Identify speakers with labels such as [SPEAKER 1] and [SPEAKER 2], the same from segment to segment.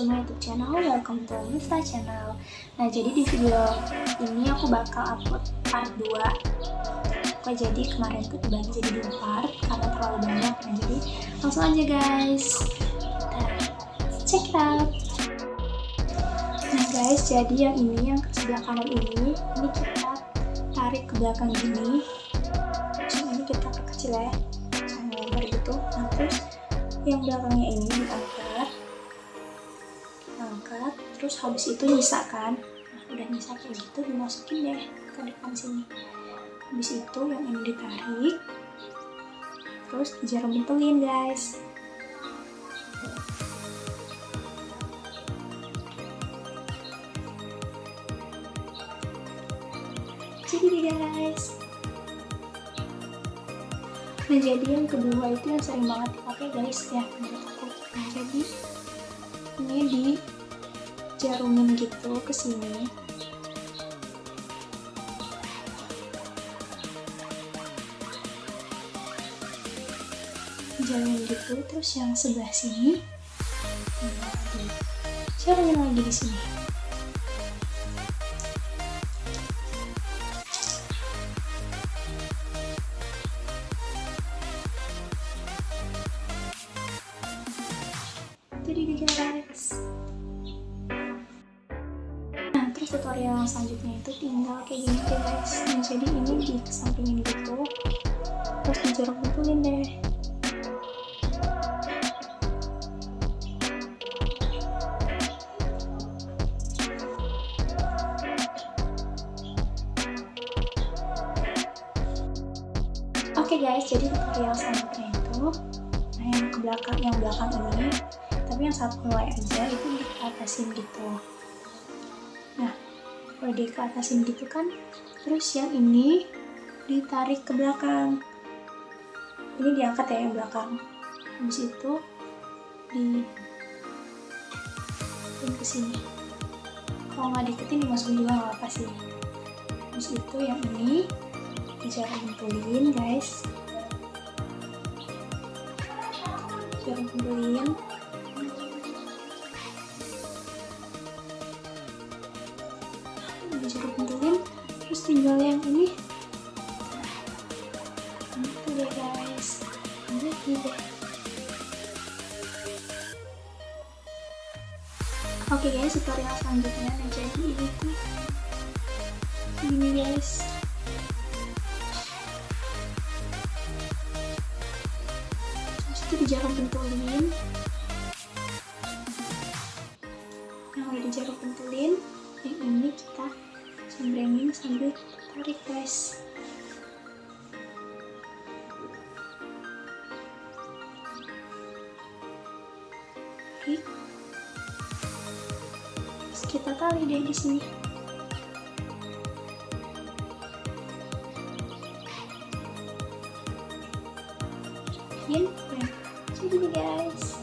[SPEAKER 1] to my YouTube channel, welcome to Mifta channel. Nah, jadi di video ini aku bakal upload part 2. Oke, jadi kemarin tuh dibagi jadi 2 part karena terlalu banyak. Nah, jadi langsung aja guys, kita check it out. Nah guys, jadi yang ini, yang sebelah kanan ini kita tarik ke belakang gini. Terus yang ini kita perkecil ya, sama lebar gitu. Nah, terus yang belakangnya ini diangkat, terus habis itu nyisa kan. Nah, udah nyisa kayak gitu dimasukin deh ke depan sini. Habis itu yang ini ditarik, terus dijarum bentolin guys. Jadi guys, nah jadi yang kedua itu yang sering banget dipakai guys ya menurut aku. Nah jadi ini dijarumin gitu ke sini. Jarumin gitu, terus yang sebelah sini jarumin lagi di sini. Jadi guys, nah terus tutorial yang selanjutnya itu tinggal kayak gini deh guys. Nah jadi ini dikesampingin gitu, terus dijarum bentulin deh. Oke guys, jadi tutorial selanjutnya itu, nah yang belakang ini, tapi yang satu helai aja itu diatasin gitu. Nah, kalau diatasin gitu kan, terus yang ini ditarik ke belakang. Ini diangkat ya yang belakang. Habis itu diketin ke sini. Kalau nggak diketin dimasukin juga nggak apa sih. Habis itu yang ini dijarum bentulin guys. Jarum bentulin. Dijarum bentulin, terus tinggal yang ini. Itu deh guys. Ini deh. Oke guys, tutorial selanjutnya. Nah jadi ini tuh gini guys. Dijarum bentulin. Nah udah dijarum bentulin, yang ini kita cembrengin sambil tarik guys. Tarik. Terus kita tali deh di sini. Jadi guys,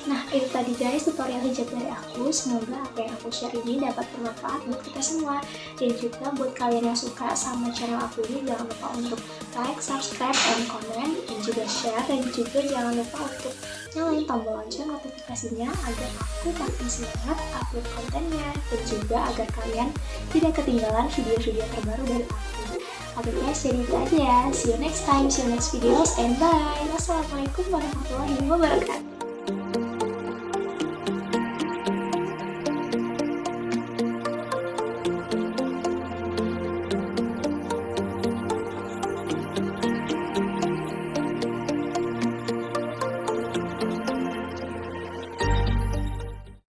[SPEAKER 1] nah itu tadi guys tutorial hijab dari aku. Semoga apa yang aku share ini dapat bermanfaat buat kita semua, dan juga buat kalian yang suka sama channel aku ini, jangan lupa untuk like, subscribe, dan komen, dan juga share, dan juga jangan lupa untuk nyalain tombol lonceng notifikasinya agar aku makin semangat upload kontennya, dan juga agar kalian tidak ketinggalan video-video terbaru dari aku. Oke guys, jadi itu aja ya. See you next time, see you next videos, and bye. Wassalamualaikum warahmatullahi wabarakatuh.